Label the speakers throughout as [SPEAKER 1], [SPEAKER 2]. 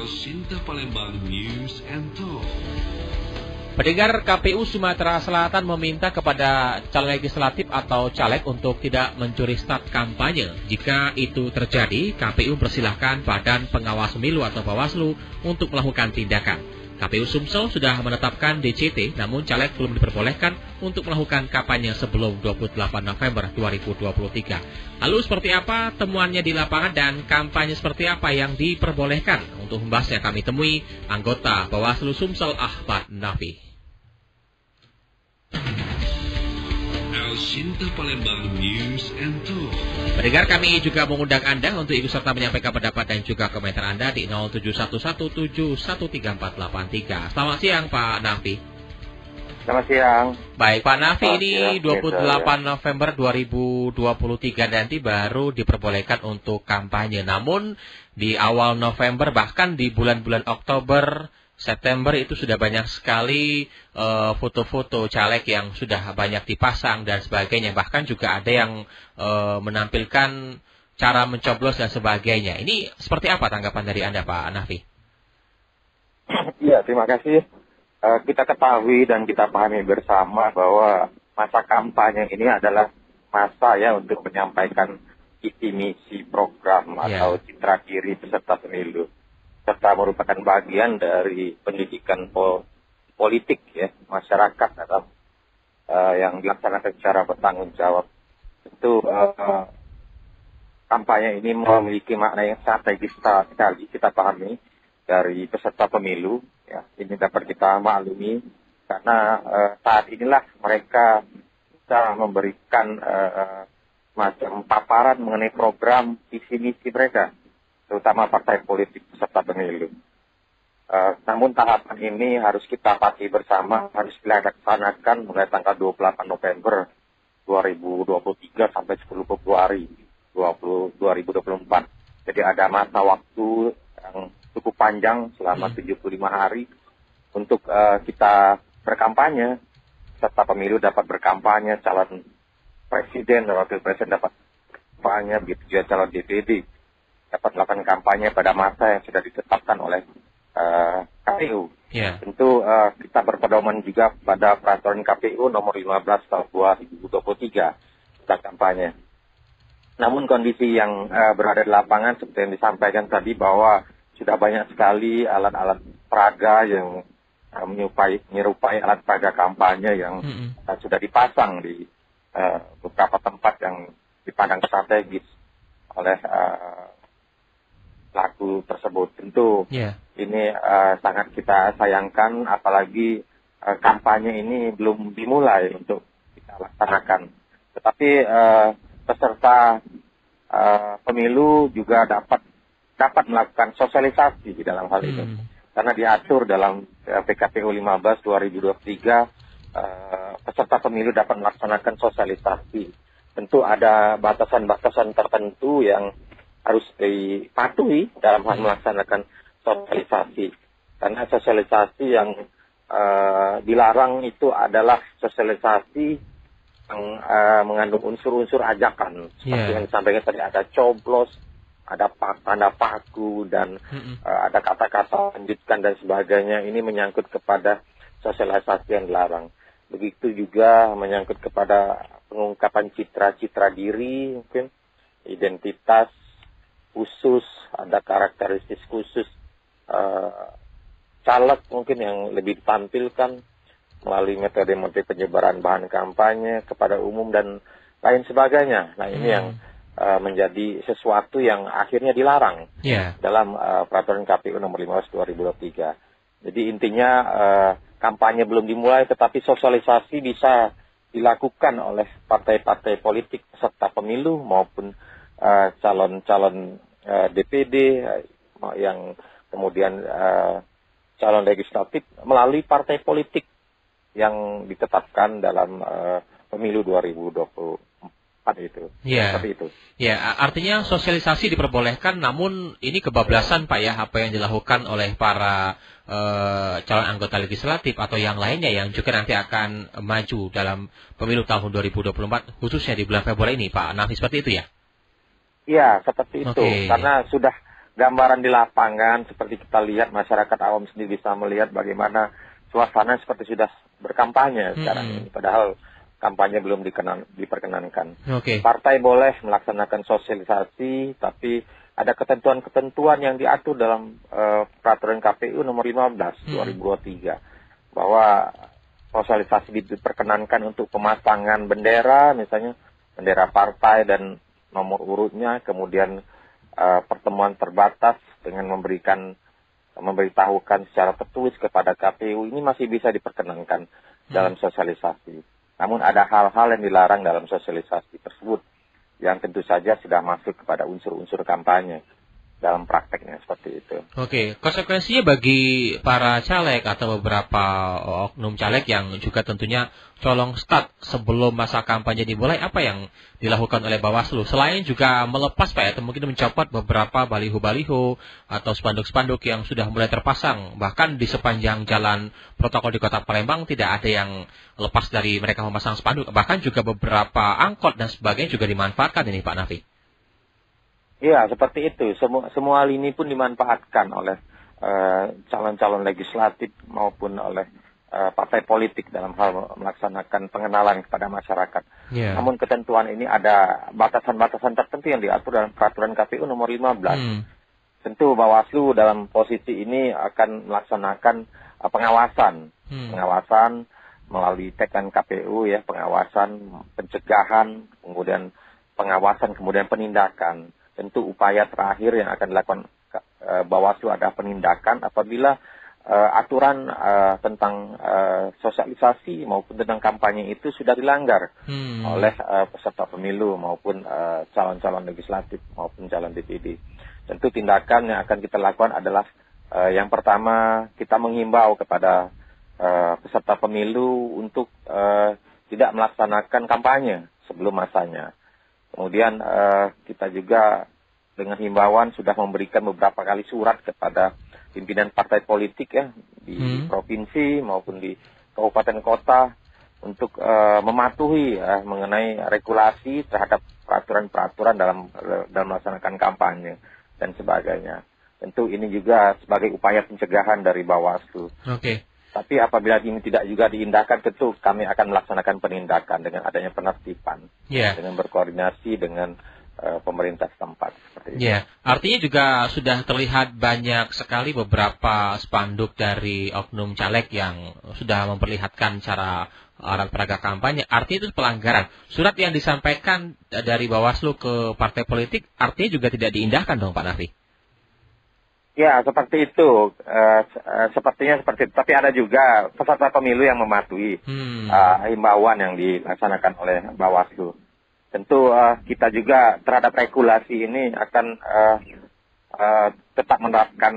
[SPEAKER 1] Sinta Palembang News and Talk.
[SPEAKER 2] Pendengar, KPU Sumatera Selatan meminta kepada calon legislatif atau caleg untuk tidak mencuri start kampanye. Jika itu terjadi, KPU persilahkan Badan Pengawas Pemilu atau Bawaslu untuk melakukan tindakan. KPU Sumsel sudah menetapkan DCT, namun caleg belum diperbolehkan untuk melakukan kampanye sebelum 28 November 2023. Lalu seperti apa temuannya di lapangan dan kampanye seperti apa yang diperbolehkan? Untuk membahasnya kami temui anggota Bawaslu Sumsel Ahmad Nafi.
[SPEAKER 1] Sinta Palembang News and Talk.
[SPEAKER 2] Pendengar, kami juga mengundang Anda untuk ikut serta menyampaikan pendapat dan juga komentar Anda di 0711711343. Selamat siang Pak Nafi.
[SPEAKER 3] Selamat siang.
[SPEAKER 2] Baik Pak Nafi, ini 28 November 2023 nanti baru diperbolehkan untuk kampanye. Namun di awal November bahkan di bulan-bulan Oktober, September itu sudah banyak sekali foto-foto caleg yang sudah banyak dipasang dan sebagainya. Bahkan juga ada yang menampilkan cara mencoblos dan sebagainya. Ini seperti apa tanggapan dari Anda Pak Nafi?
[SPEAKER 3] Ya, terima kasih. Kita ketahui dan kita pahami bersama bahwa masa kampanye ini adalah masa ya untuk menyampaikan visi misi program atau citra diri peserta pemilu, serta merupakan bagian dari pendidikan politik ya masyarakat atau yang dilaksanakan secara bertanggung jawab. Tentu kampanye ini memiliki makna yang strategis sekali kita pahami dari peserta pemilu ya. Ini dapat kita maklumi karena saat inilah mereka bisa memberikan macam paparan mengenai program visi misi mereka, terutama partai politik peserta pemilu. Namun tahapan ini harus kita patuhi bersama, harus dilaksanakan mulai tanggal 28 November 2023 sampai 10 Februari 2024. Jadi ada masa waktu yang cukup panjang selama 75 hari untuk kita berkampanye. Peserta pemilu dapat berkampanye, calon presiden dan wakil presiden dapat kampanye, begitu juga calon DPD dapat melakukan kampanye pada masa yang sudah ditetapkan oleh KPU. Tentu kita berpedoman juga pada peraturan KPU nomor 15 tahun 2023 tentang kampanye. Namun kondisi yang berada di lapangan seperti yang disampaikan tadi bahwa sudah banyak sekali alat-alat peraga yang menyerupai alat peraga kampanye yang sudah dipasang di beberapa tempat yang dipandang strategis oleh pelaku tersebut. Tentu ini sangat kita sayangkan, apalagi kampanye ini belum dimulai untuk kita laksanakan. Tetapi peserta pemilu juga dapat melakukan sosialisasi di dalam hal ini. Karena diatur dalam PKPU 15 2023, peserta pemilu dapat melaksanakan sosialisasi. Tentu ada batasan-batasan tertentu yang harus dipatuhi dalam hal melaksanakan sosialisasi. Karena sosialisasi yang dilarang itu adalah sosialisasi yang mengandung unsur-unsur ajakan. Seperti yang disampaikan tadi, ada coblos, ada tanda paku, dan ada kata-kata lanjutkan dan sebagainya. Ini menyangkut kepada sosialisasi yang dilarang. Begitu juga menyangkut kepada pengungkapan citra diri, mungkin identitas khusus, ada karakteristik khusus caleg mungkin yang lebih ditampilkan melalui metode penyebaran bahan kampanye kepada umum dan lain sebagainya. Nah, ini yang menjadi sesuatu yang akhirnya dilarang dalam peraturan KPU nomor 15 2023. Jadi intinya kampanye belum dimulai, tetapi sosialisasi bisa dilakukan oleh partai-partai politik peserta pemilu maupun calon-calon DPD yang kemudian calon legislatif melalui partai politik yang ditetapkan dalam pemilu 2024 itu. Seperti itu.
[SPEAKER 2] Ya, artinya sosialisasi diperbolehkan, namun ini kebablasan Pak ya, apa yang dilakukan oleh para calon anggota legislatif atau yang lainnya yang juga nanti akan maju dalam pemilu tahun 2024 khususnya di bulan Februari ini Pak Nafi, seperti itu ya?
[SPEAKER 3] Iya, seperti itu. Karena sudah gambaran di lapangan seperti kita lihat, masyarakat awam sendiri bisa melihat bagaimana suasana seperti sudah berkampanye sekarang ini, padahal kampanye belum diperkenankan. Partai boleh melaksanakan sosialisasi, tapi ada ketentuan-ketentuan yang diatur dalam peraturan KPU nomor 15 2023 bahwa sosialisasi diperkenankan untuk pemasangan bendera, misalnya bendera partai dan nomor urutnya, kemudian pertemuan terbatas dengan memberitahukan secara tertulis kepada KPU, ini masih bisa diperkenankan dalam sosialisasi. Namun ada hal-hal yang dilarang dalam sosialisasi tersebut yang tentu saja sudah masuk kepada unsur-unsur kampanye dalam prakteknya seperti itu.
[SPEAKER 2] Konsekuensinya bagi para caleg atau beberapa oknum caleg yang juga tentunya colong start sebelum masa kampanye dimulai, apa yang dilakukan oleh Bawaslu? Selain juga melepas Pak, atau mungkin mencopot beberapa baliho-baliho atau spanduk-spanduk yang sudah mulai terpasang, bahkan di sepanjang jalan protokol di Kota Palembang tidak ada yang lepas dari mereka memasang spanduk, bahkan juga beberapa angkot dan sebagainya juga dimanfaatkan ini Pak Nafi.
[SPEAKER 3] Iya, seperti itu. Semua lini pun dimanfaatkan oleh calon-calon legislatif maupun oleh partai politik dalam hal melaksanakan pengenalan kepada masyarakat. Namun ketentuan ini ada batasan-batasan tertentu yang diatur dalam peraturan KPU nomor 15. Tentu Bawaslu dalam posisi ini akan melaksanakan pengawasan melalui tekan KPU ya, pengawasan, pencegahan, kemudian pengawasan, kemudian penindakan. Tentu upaya terakhir yang akan dilakukan Bawaslu ada penindakan apabila aturan tentang sosialisasi maupun tentang kampanye itu sudah dilanggar oleh peserta pemilu maupun calon-calon legislatif maupun calon DPD. Tentu tindakan yang akan kita lakukan adalah yang pertama, kita menghimbau kepada peserta pemilu untuk tidak melaksanakan kampanye sebelum masanya. Kemudian kita juga dengan himbauan sudah memberikan beberapa kali surat kepada pimpinan partai politik ya di provinsi maupun di kabupaten kota untuk mematuhi mengenai regulasi terhadap peraturan-peraturan dalam melaksanakan kampanye dan sebagainya. Tentu ini juga sebagai upaya pencegahan dari Bawaslu. Tapi apabila ini tidak juga diindahkan, tentu kami akan melaksanakan penindakan dengan adanya penertiban, dengan berkoordinasi dengan pemerintah setempat. Seperti itu.
[SPEAKER 2] Artinya juga sudah terlihat banyak sekali beberapa spanduk dari oknum caleg yang sudah memperlihatkan cara alat peraga kampanye. Artinya itu pelanggaran. Surat yang disampaikan dari Bawaslu ke partai politik artinya juga tidak diindahkan dong Pak Nafi?
[SPEAKER 3] Ya, seperti itu. Sepertinya seperti itu. Tapi ada juga peserta pemilu yang mematuhi himbauan yang dilaksanakan oleh Bawaslu. Tentu kita juga terhadap regulasi ini akan tetap menerapkan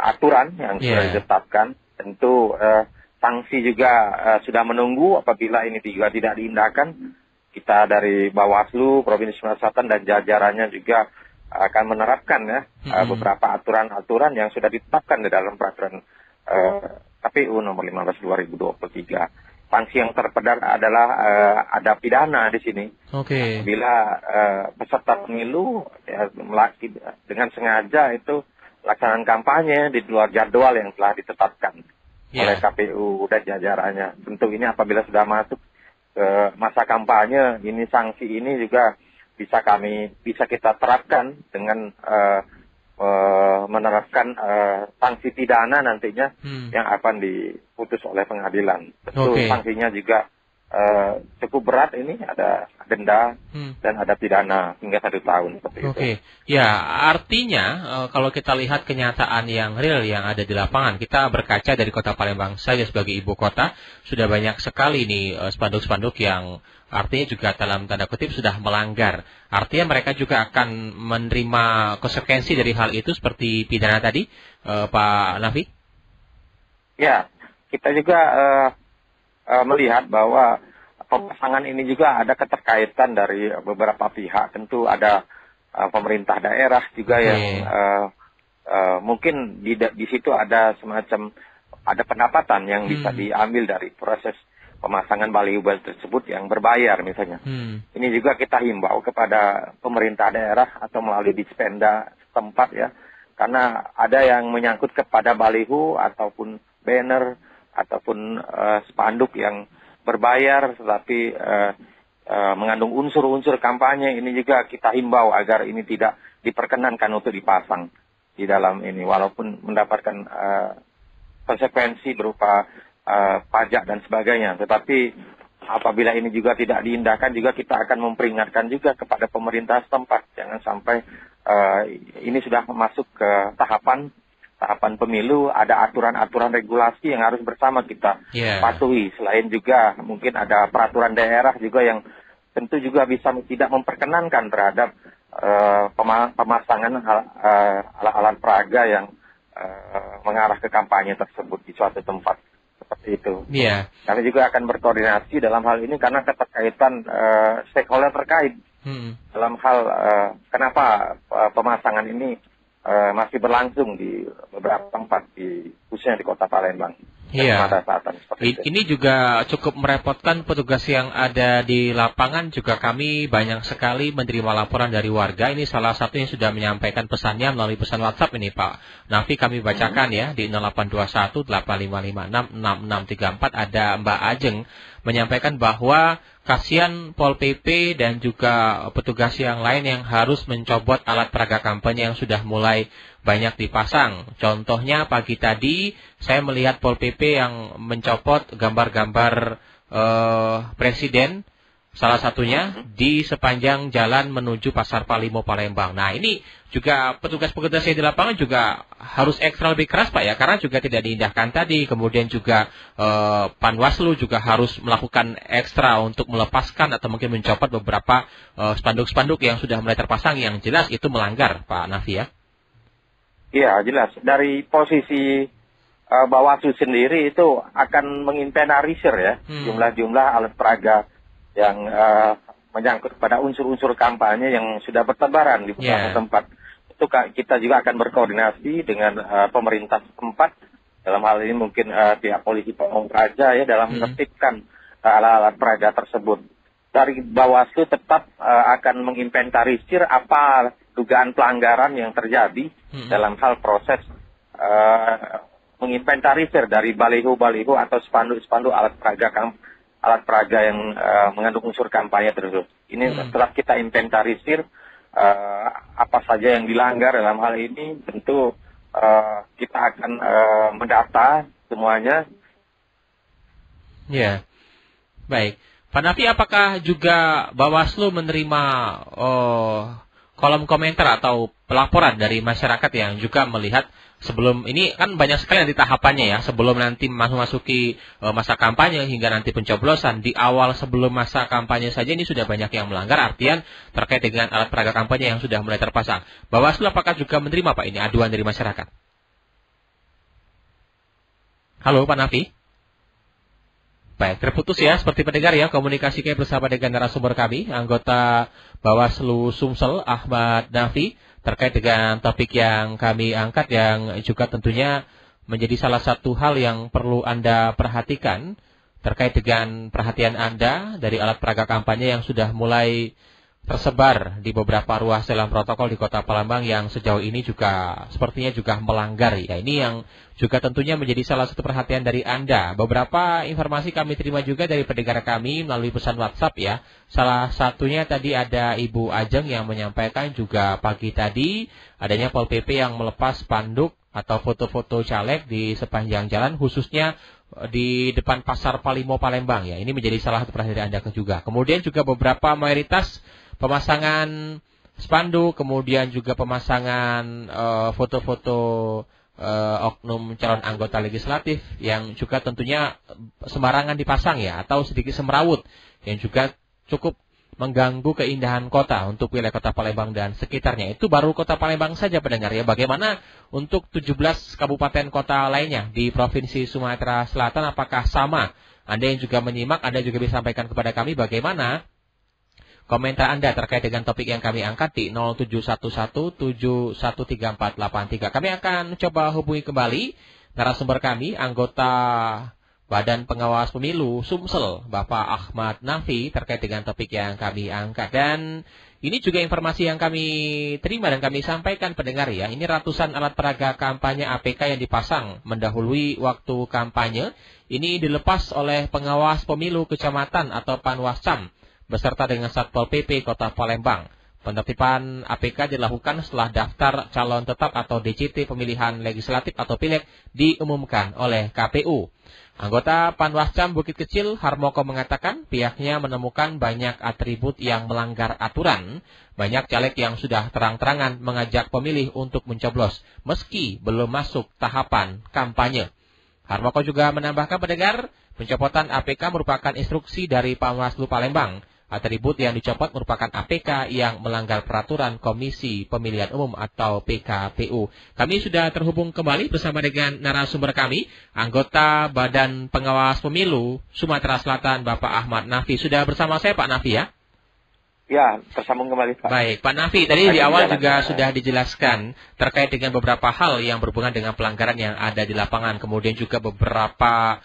[SPEAKER 3] aturan yang sudah ditetapkan. Tentu sanksi juga sudah menunggu apabila ini juga tidak diindahkan. Kita dari Bawaslu, Provinsi Sumatera Selatan dan jajarannya juga akan menerapkan beberapa aturan-aturan yang sudah ditetapkan di dalam peraturan KPU nomor 15 2023. Sanksi yang terpedar adalah ada pidana di sini. Bila peserta pemilu dengan sengaja itu pelaksanaan kampanye di luar jadwal yang telah ditetapkan oleh KPU dan jajarannya. Tentu ini apabila sudah masuk ke masa kampanye, ini sanksi ini juga bisa kita terapkan dengan menerapkan sanksi pidana nantinya yang akan diputus oleh pengadilan. Tentu sanksinya juga cukup berat ini, ada denda dan ada pidana hingga 1 tahun seperti itu.
[SPEAKER 2] Ya, artinya kalau kita lihat kenyataan yang real yang ada di lapangan, kita berkaca dari Kota Palembang saja sebagai ibu kota, sudah banyak sekali nih spanduk-spanduk yang artinya juga dalam tanda kutip sudah melanggar. Artinya mereka juga akan menerima konsekuensi dari hal itu seperti pidana tadi, Pak Nafi?
[SPEAKER 3] Ya, kita juga melihat bahwa pemasangan ini juga ada keterkaitan dari beberapa pihak. Tentu ada pemerintah daerah juga yang mungkin di situ ada semacam ada pendapatan yang bisa diambil dari proses pemasangan baliho tersebut yang berbayar misalnya. Ini juga kita himbau kepada pemerintah daerah atau melalui Dispenda setempat ya. Karena ada yang menyangkut kepada baliho ataupun banner ataupun spanduk yang berbayar tetapi mengandung unsur-unsur kampanye. Ini juga kita himbau agar ini tidak diperkenankan untuk dipasang di dalam ini, walaupun mendapatkan konsekuensi berupa pajak dan sebagainya. Tetapi apabila ini juga tidak diindahkan, juga kita akan memperingatkan juga kepada pemerintah setempat. Jangan sampai ini sudah masuk ke tahapan pemilu, ada aturan-aturan regulasi yang harus bersama kita patuhi. Selain juga mungkin ada peraturan daerah juga yang tentu juga bisa tidak memperkenankan terhadap pemasangan alat-alat peraga yang mengarah ke kampanye tersebut di suatu tempat. Seperti itu. Kami juga akan berkoordinasi dalam hal ini karena keterkaitan stakeholder terkait dalam hal kenapa pemasangan ini masih berlangsung di beberapa tempat khususnya di Kota Palembang.
[SPEAKER 2] Ini juga cukup merepotkan petugas yang ada di lapangan. Juga kami banyak sekali menerima laporan dari warga. Ini salah satu yang sudah menyampaikan pesannya melalui pesan WhatsApp ini Pak Nafi, kami bacakan ya di 0821 8556 6634. Ada Mbak Ajeng menyampaikan bahwa kasihan Pol PP dan juga petugas yang lain yang harus mencobot alat peraga kampanye yang sudah mulai banyak dipasang. Contohnya pagi tadi saya melihat Pol PP yang mencopot gambar-gambar presiden, salah satunya di sepanjang jalan menuju Pasar Palimo Palembang. Nah ini juga petugas-petugas yang di lapangan juga harus ekstra lebih keras Pak ya, karena juga tidak diindahkan tadi. Kemudian juga Panwaslu juga harus melakukan ekstra untuk melepaskan atau mungkin mencopot beberapa spanduk-spanduk yang sudah mulai terpasang yang jelas itu melanggar Pak Nafi ya.
[SPEAKER 3] Iya jelas, dari posisi Bawaslu sendiri itu akan menginventarisir ya jumlah-jumlah alat peraga yang menyangkut pada unsur-unsur kampanye yang sudah bertebaran di beberapa tempat. Itu kita juga akan berkoordinasi dengan pemerintah setempat, dalam hal ini mungkin pihak polisi Pamong Praja ya, dalam menertibkan alat-alat peraga tersebut. Dari Bawaslu tetap akan menginventarisir apa dugaan pelanggaran yang terjadi dalam hal proses menginventarisir dari baliho-baliho atau spanduk-spanduk alat peraga yang mengandung unsur kampanye tersebut. Ini setelah kita inventarisir apa saja yang dilanggar dalam hal ini, tentu kita akan mendata semuanya.
[SPEAKER 2] Ya, baik. Pak Nafi, apakah juga Bawaslu menerima kolom komentar atau pelaporan dari masyarakat yang juga melihat sebelum ini kan banyak sekali nanti tahapannya ya, sebelum nanti memasuki masa kampanye hingga nanti pencoblosan. Di awal sebelum masa kampanye saja ini sudah banyak yang melanggar, artian terkait dengan alat peraga kampanye yang sudah mulai terpasang. Bawaslu apakah juga menerima Pak ini aduan dari masyarakat? Halo Pak Nafi? Baik, terputus ya seperti pendengar ya komunikasi kami bersama dengan narasumber kami, anggota Bawaslu Sumsel Ahmad Nafi, terkait dengan topik yang kami angkat yang juga tentunya menjadi salah satu hal yang perlu Anda perhatikan terkait dengan perhatian Anda dari alat peraga kampanye yang sudah mulai tersebar di beberapa ruas jalan protokol di Kota Palembang yang sejauh ini juga sepertinya juga melanggar ya. Ini yang juga tentunya menjadi salah satu perhatian dari Anda. Beberapa informasi kami terima juga dari pendengar kami melalui pesan WhatsApp ya. Salah satunya tadi ada Ibu Ajeng yang menyampaikan juga pagi tadi adanya Pol PP yang melepas spanduk atau foto-foto caleg di sepanjang jalan, khususnya di depan Pasar Palimo Palembang ya. Ini menjadi salah satu perhatian Anda juga. Kemudian juga beberapa mayoritas pemasangan spanduk, kemudian juga pemasangan foto-foto oknum calon anggota legislatif yang juga tentunya sembarangan dipasang ya, atau sedikit semrawut yang juga cukup mengganggu keindahan kota untuk wilayah Kota Palembang dan sekitarnya. Itu baru Kota Palembang saja pendengar ya. Bagaimana untuk 17 kabupaten kota lainnya di Provinsi Sumatera Selatan, apakah sama? Anda yang juga menyimak, Anda juga bisa sampaikan kepada kami bagaimana komentar Anda terkait dengan topik yang kami angkat di 0711713483. Kami akan coba hubungi kembali narasumber kami, anggota Badan Pengawas Pemilu Sumsel, Bapak Ahmad Nafi, terkait dengan topik yang kami angkat. Dan Ini juga informasi yang kami terima dan kami sampaikan pendengar ya. Ini ratusan alat peraga kampanye APK yang dipasang mendahului waktu kampanye. Ini dilepas oleh pengawas pemilu kecamatan atau Panwascam beserta dengan Satpol PP Kota Palembang. Penertiban APK dilakukan setelah daftar calon tetap atau DCT pemilihan legislatif atau pileg diumumkan oleh KPU. Anggota Panwascam Bukit Kecil Harmoko mengatakan pihaknya menemukan banyak atribut yang melanggar aturan. Banyak caleg yang sudah terang-terangan mengajak pemilih untuk mencoblos meski belum masuk tahapan kampanye. Harmoko juga menambahkan pendengar, pencopotan APK merupakan instruksi dari Panwaslu Palembang. Atribut yang dicopot merupakan APK yang melanggar peraturan Komisi Pemilihan Umum atau PKPU. Kami sudah terhubung kembali bersama dengan narasumber kami, anggota Badan Pengawas Pemilu Sumatera Selatan, Bapak Ahmad Nafi. Sudah bersama saya Pak Nafi ya?
[SPEAKER 3] Ya, tersambung kembali Pak.
[SPEAKER 2] Baik, Pak Nafi, tadi di awal juga sudah dijelaskan terkait dengan beberapa hal yang berhubungan dengan pelanggaran yang ada di lapangan. Kemudian juga beberapa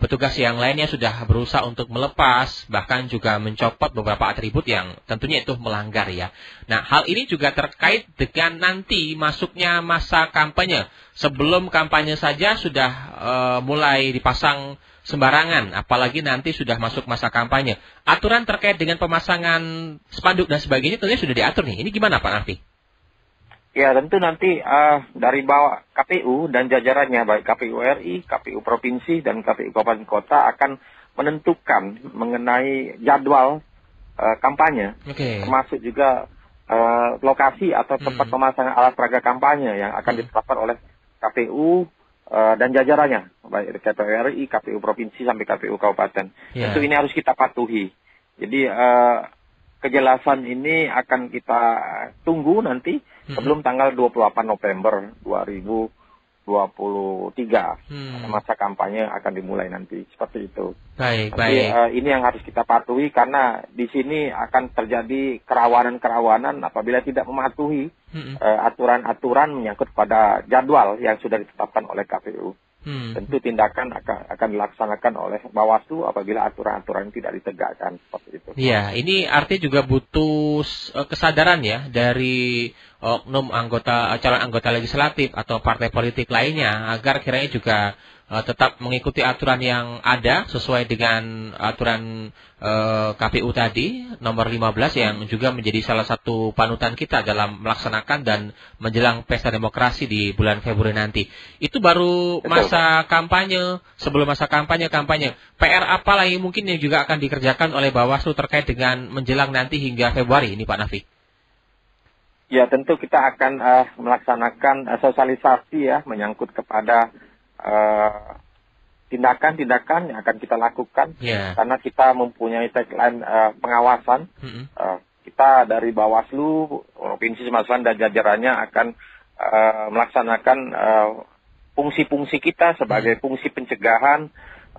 [SPEAKER 2] petugas yang lainnya sudah berusaha untuk melepas, bahkan juga mencopot beberapa atribut yang tentunya itu melanggar ya. Nah, hal ini juga terkait dengan nanti masuknya masa kampanye. Sebelum kampanye saja sudah mulai dipasang sembarangan, apalagi nanti sudah masuk masa kampanye. Aturan terkait dengan pemasangan spanduk dan sebagainya tentunya sudah diatur nih. Ini gimana Pak Nafi?
[SPEAKER 3] Ya, tentu nanti dari bawah KPU dan jajarannya, baik KPU RI, KPU Provinsi, dan KPU Kabupaten Kota akan menentukan mengenai jadwal kampanye, termasuk juga lokasi atau tempat pemasangan alat peraga kampanye yang akan ditetapkan oleh KPU dan jajarannya, baik KPU RI, KPU Provinsi, sampai KPU Kabupaten. Tentu ini harus kita patuhi. Jadi kejelasan ini akan kita tunggu nanti sebelum tanggal 28 November 2023. Masa kampanye akan dimulai nanti, seperti itu.
[SPEAKER 2] Baik.
[SPEAKER 3] Ini yang harus kita patuhi karena di sini akan terjadi kerawanan-kerawanan apabila tidak mematuhi aturan-aturan menyangkut pada jadwal yang sudah ditetapkan oleh KPU. Tentu tindakan akan dilaksanakan oleh Bawaslu apabila aturan-aturan tidak ditegakkan, seperti itu.
[SPEAKER 2] Iya, ini artinya juga butuh kesadaran ya dari oknum calon anggota legislatif atau partai politik lainnya agar kiranya juga tetap mengikuti aturan yang ada sesuai dengan aturan KPU tadi nomor 15 yang juga menjadi salah satu panutan kita dalam melaksanakan dan menjelang pesta demokrasi di bulan Februari nanti. Itu baru masa kampanye. Sebelum masa kampanye. PR apa lagi mungkin yang juga akan dikerjakan oleh Bawaslu terkait dengan menjelang nanti hingga Februari ini Pak Nafi?
[SPEAKER 3] Ya, tentu kita akan melaksanakan sosialisasi ya menyangkut kepada tindakan-tindakan yang akan kita lakukan karena kita mempunyai tagline pengawasan. Kita dari Bawaslu, Provinsi Sumatera Selatan dan jajarannya akan melaksanakan fungsi-fungsi kita sebagai fungsi pencegahan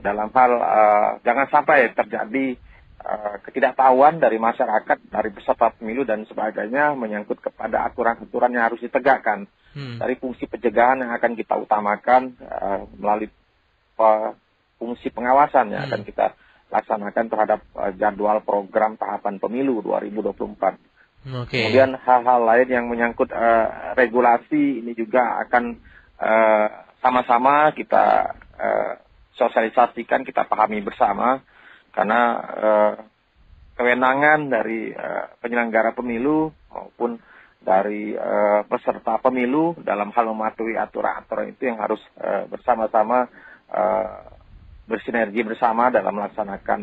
[SPEAKER 3] dalam hal jangan sampai terjadi ketidaktahuan dari masyarakat, dari peserta pemilu dan sebagainya menyangkut kepada aturan-aturan yang harus ditegakkan. Dari fungsi pencegahan yang akan kita utamakan melalui fungsi pengawasan yang akan kita laksanakan terhadap jadwal program tahapan pemilu 2024. Kemudian hal-hal lain yang menyangkut regulasi ini juga akan sama-sama kita sosialisasikan, kita pahami bersama. Karena kewenangan dari penyelenggara pemilu maupun dari peserta pemilu dalam hal mematuhi aturan-aturan itu yang harus bersama-sama bersinergi bersama dalam melaksanakan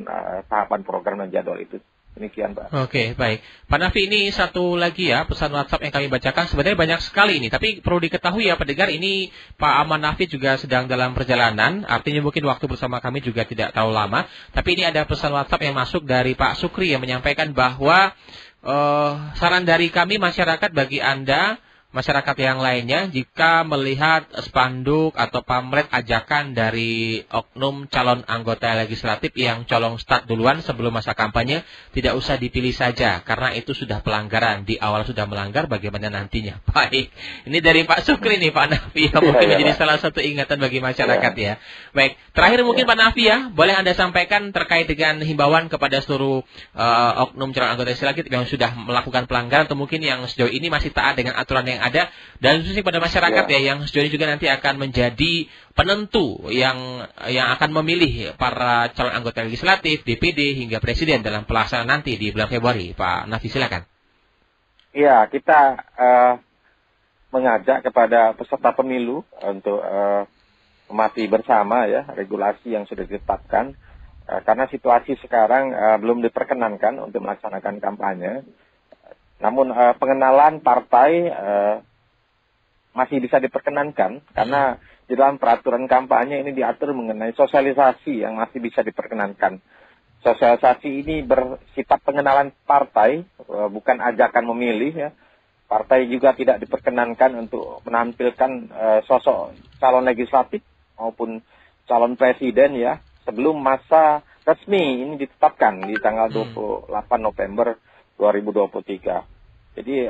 [SPEAKER 3] tahapan program dan jadwal itu. Demikian, Pak.
[SPEAKER 2] Oke, baik. Pak Nafi, ini satu lagi ya pesan WhatsApp yang kami bacakan. Sebenarnya banyak sekali ini, tapi perlu diketahui ya pendengar, ini Pak Ahmad Nafi juga sedang dalam perjalanan. Artinya mungkin waktu bersama kami juga tidak terlalu lama. Tapi ini ada pesan WhatsApp yang masuk dari Pak Sukri yang menyampaikan bahwa saran dari kami masyarakat bagi Anda masyarakat yang lainnya jika melihat spanduk atau pamflet ajakan dari oknum calon anggota legislatif yang colong start duluan sebelum masa kampanye, tidak usah dipilih saja karena itu sudah pelanggaran, di awal sudah melanggar, bagaimana nantinya. Baik, ini dari Pak Sukri nih Pak Nafi, mungkin menjadi salah satu ingatan bagi masyarakat ya. Baik, terakhir mungkin Pak Nafi ya, boleh Anda sampaikan terkait dengan himbauan kepada seluruh oknum calon anggota legislatif yang sudah melakukan pelanggaran atau mungkin yang sejauh ini masih taat dengan aturan yang ada, dan khususnya pada masyarakat ya yang sejauh ini juga nanti akan menjadi penentu yang akan memilih para calon anggota legislatif, DPD hingga presiden dalam pelaksanaan nanti di bulan Februari. Pak Nafi, silakan.
[SPEAKER 3] Iya, kita mengajak kepada peserta pemilu untuk mematuhi bersama ya regulasi yang sudah ditetapkan, karena situasi sekarang belum diperkenankan untuk melaksanakan kampanye. Namun pengenalan partai masih bisa diperkenankan karena di dalam peraturan kampanye ini diatur mengenai sosialisasi yang masih bisa diperkenankan. Sosialisasi ini bersifat pengenalan partai, bukan ajakan memilih ya. Partai juga tidak diperkenankan untuk menampilkan sosok calon legislatif maupun calon presiden ya sebelum masa resmi ini ditetapkan di tanggal 28 November 2023. Jadi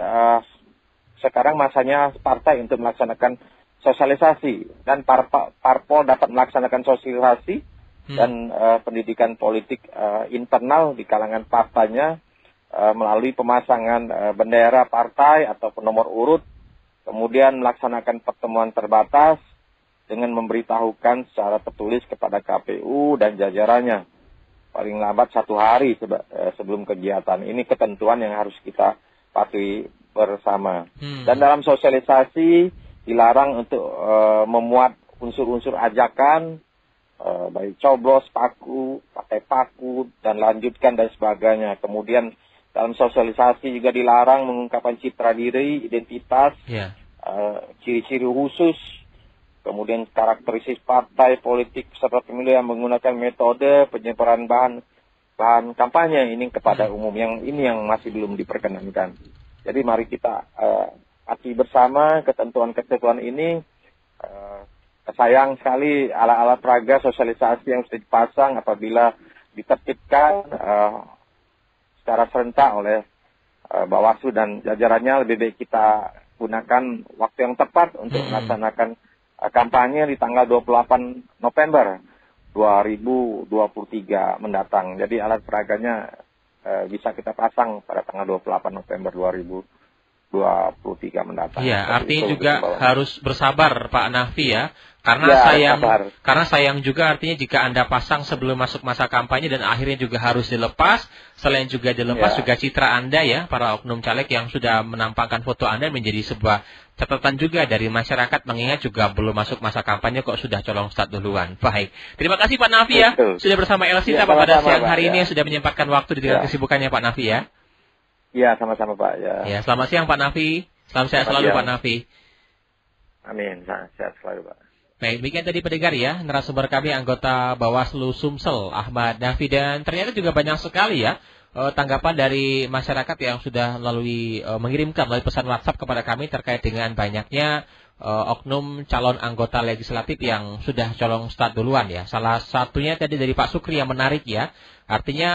[SPEAKER 3] sekarang masanya partai untuk melaksanakan sosialisasi dan parpol dapat melaksanakan sosialisasi dan pendidikan politik internal di kalangan partainya melalui pemasangan bendera partai atau nomor urut, kemudian melaksanakan pertemuan terbatas dengan memberitahukan secara tertulis kepada KPU dan jajarannya paling lambat 1 hari sebelum kegiatan. Ini ketentuan yang harus kita patuhi bersama. Dan dalam sosialisasi dilarang untuk memuat unsur-unsur ajakan, baik coblos, paku, pakai paku, dan lanjutkan dan sebagainya. Kemudian dalam sosialisasi juga dilarang mengungkapkan citra diri, identitas, ciri-ciri khusus, kemudian karakteristik partai politik peserta pemilu yang menggunakan metode penyebaran bahan kampanye ini kepada umum, ini yang masih belum diperkenankan. Jadi mari kita patuhi bersama ketentuan-ketentuan ini. Sayang sekali alat-alat peraga sosialisasi yang sudah dipasang apabila ditertibkan secara serentak oleh Bawaslu dan jajarannya, lebih baik kita gunakan waktu yang tepat untuk melaksanakan kampanye di tanggal 28 November 2023 mendatang. Jadi alat peraganya bisa kita pasang pada tanggal 28 November 2023 mendatang.
[SPEAKER 2] Iya, artinya juga harus bersabar Pak Nafi ya. Karena sayang juga artinya jika Anda pasang sebelum masuk masa kampanye dan akhirnya juga harus dilepas. Selain juga dilepas juga citra Anda ya, para oknum caleg yang sudah menampakkan foto Anda menjadi sebuah catatan juga dari masyarakat, mengingat juga belum masuk masa kampanye kok sudah colong start duluan. Baik, terima kasih Pak Nafi ya, sudah bersama Elsita pada siang hari ini yang sudah menyempatkan waktu di tengah kesibukannya Pak Nafi ya.
[SPEAKER 3] Iya, sama-sama Pak. Ya,
[SPEAKER 2] selamat siang Pak Nafi, salam sehat selalu Pak Nafi.
[SPEAKER 3] Amin, sehat selalu Pak.
[SPEAKER 2] Baik, demikian tadi pendengar ya, narasumber kami anggota Bawaslu Sumsel Ahmad Nafi, dan ternyata juga banyak sekali ya tanggapan dari masyarakat yang sudah mengirimkan melalui pesan WhatsApp kepada kami terkait dengan banyaknya oknum calon anggota legislatif yang sudah colong start duluan ya. Salah satunya tadi dari Pak Sukri yang menarik ya, artinya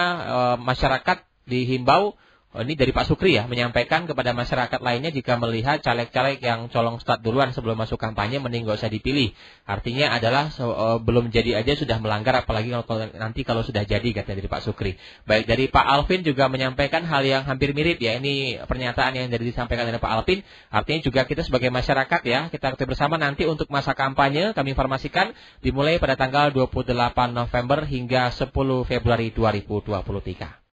[SPEAKER 2] masyarakat dihimbau. Ini dari Pak Sukri ya, menyampaikan kepada masyarakat lainnya jika melihat caleg-caleg yang colong start duluan sebelum masuk kampanye, mending gak usah dipilih. Artinya adalah belum jadi aja sudah melanggar, apalagi kalau sudah jadi, katanya dari Pak Sukri. Baik, dari Pak Alvin juga menyampaikan hal yang hampir mirip ya. Ini pernyataan yang disampaikan oleh Pak Alvin. Artinya juga kita sebagai masyarakat ya, kita ketahui bersama nanti untuk masa kampanye kami informasikan dimulai pada tanggal 28 November hingga 10 Februari 2023.